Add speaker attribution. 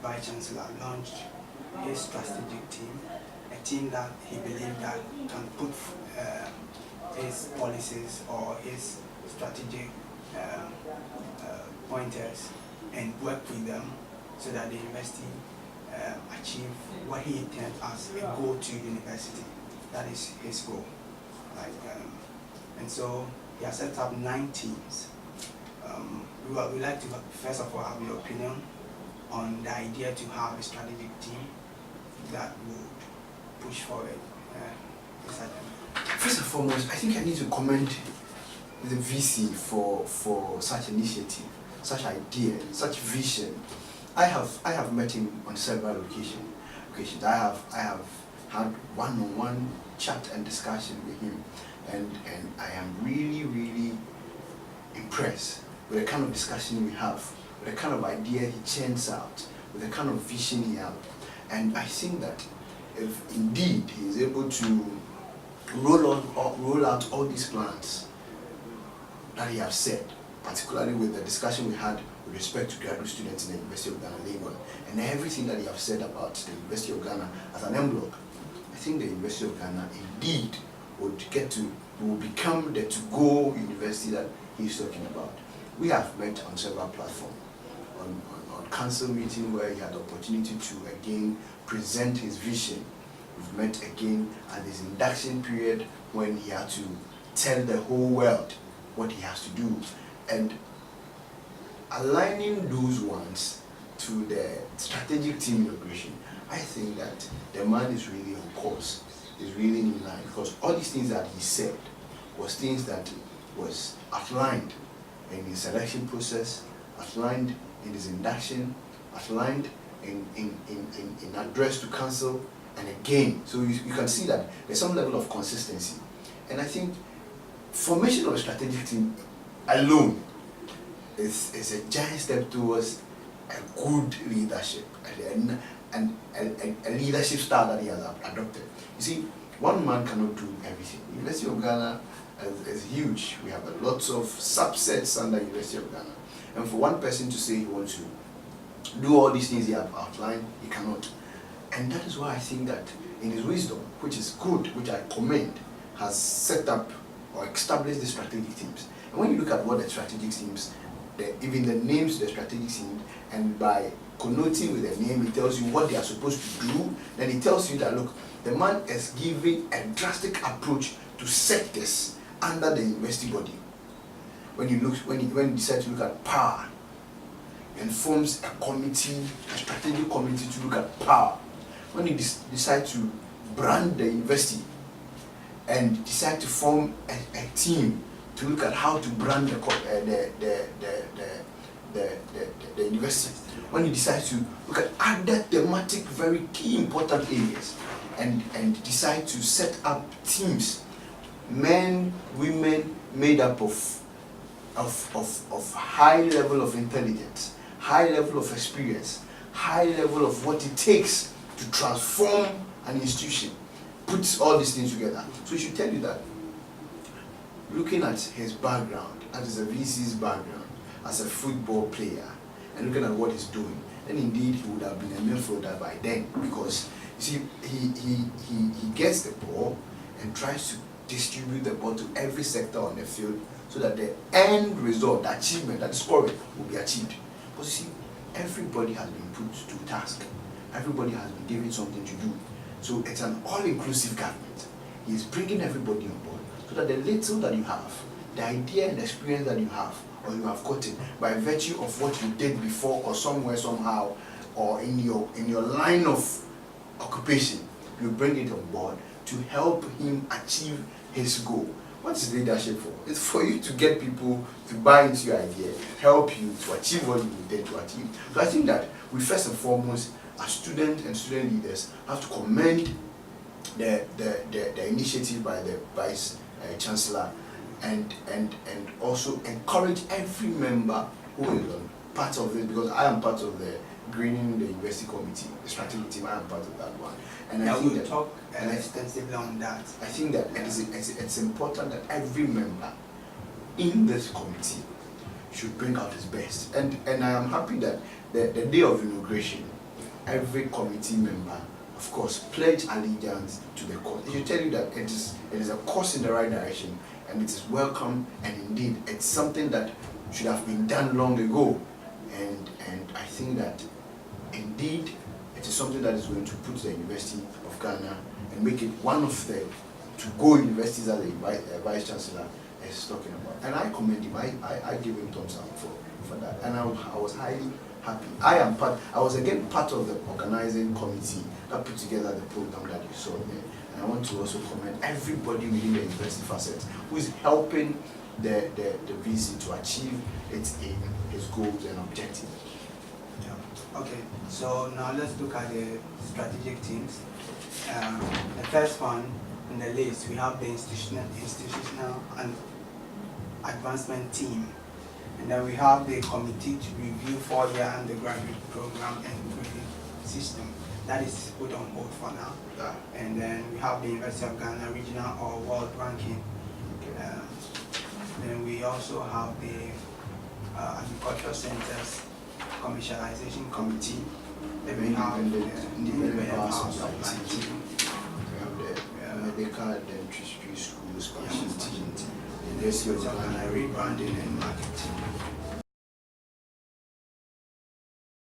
Speaker 1: Vice Chancellor launched his strategic team, a team that he believed that can put his policies or his strategic pointers and work with them so that the university achieve what he intends as a go-to university. That is his goal. And so he has set up 9 teams. We'd like to first of all have your opinion on the idea to have a strategic team that would push forward this agenda.
Speaker 2: First and foremost, I think I need to commend the VC for such initiative, such idea, such vision. I have met him on several occasions. I have had one-on-one chat and discussion with him, and I am really impressed with the kind of discussion we have, with the kind of idea he churns out, with the kind of vision he has. And I think that if indeed he is able to roll out all these plans that he has said, particularly with the discussion we had with respect to graduate students in the University of Ghana, Legon, and everything that he has said about the University of Ghana as an en-bloc, I think the University of Ghana indeed will become the to-go university that he's talking about. We have met on several platforms, on council meeting where he had the opportunity to again present his vision. We've met again at his induction period when he had to tell the whole world what he has to do. And aligning those ones to the strategic team inauguration, I think that the man is really on course, is really in line, because all these things that he said was things that was outlined in his selection process, outlined in his induction, outlined in address to council, and again, so you can see that there's some level of consistency. And I think formation of a strategic team alone is a giant step towards a good leadership and a leadership style that he has adopted. You see, one man cannot do everything. The University of Ghana is huge. We have lots of subsets under the University of Ghana. And for one person to say he wants to do all these things he has outlined, he cannot. And that is why I think that in his wisdom, which is good, which I commend, has set up or established the strategic teams. And when you look at what the strategic teams, even the names of the strategic teams, and by connoting with the name, it tells you what they are supposed to do, then it tells you that, look, the man is giving a drastic approach to sectors under the university body. When you decide to look at power, and forms a committee, a strategic committee to look at power. When you decide to brand the university and decide to form a team to look at how to brand the university, when you decide to look at other thematic, very key, important areas, and decide to set up teams, men, women, made up of high level of intelligence, high level of experience, high level of what it takes to transform an institution, puts all these things together. So it should tell you that, looking at his background, as a VC's background, as a football player, and looking at what he's doing, then indeed he would have been a midfielder by then, because you see, he gets the ball and tries to distribute the ball to every sector on the field so that the end result, the achievement, that is scoring, will be achieved. But you see, everybody has been put to task. Everybody has been given something to do. So it's an all-inclusive government. He's bringing everybody on board so that the little that you have, the idea and experience that you have, or you have gotten by virtue of what you did before or somewhere, somehow, or in your line of occupation, you bring it on board to help him achieve his goal. What is leadership for? It's for you to get people to buy into your idea, help you to achieve what you intend to achieve. So I think that we first and foremost, as students and student leaders, have to commend the initiative by the Vice Chancellor, and also encourage every member who is part of it, because I am part of the Greening the University Committee, the strategic team. I am part of that one. And I think
Speaker 1: we'll talk extensively on that.
Speaker 2: I think that it's important that every member in this committee should bring out his best. And I am happy that the day of inauguration, every committee member, of course, pledge allegiance to the cause. It should tell you that it is a course in the right direction, and it is welcome, and indeed it's something that should have been done long ago. And I think that indeed it is something that is going to put the University of Ghana and make it one of the to-go universities that the Vice Chancellor is talking about. And I commend him. I give him thumbs up for that. And I was highly happy. I was again part of the organizing committee that put together the program that you saw there. And I want to also commend everybody within the university facet who is helping the VC to achieve its aim, its goals and objectives.
Speaker 1: Yeah. Okay, so now let's look at the strategic teams. The first one in the list, we have the institutional and advancement team. And then we have the committee to review 4-year undergraduate program and grading system. That is put on hold for now.
Speaker 2: Yeah.
Speaker 1: And then we have the University of Ghana regional or world ranking. Then we also have the Agricultural Centers Commercialization Committee. Then we have the Independent Power Supply team.
Speaker 2: We have the medical dentistry school expansion team.
Speaker 1: The University of Ghana rebranding and marketing.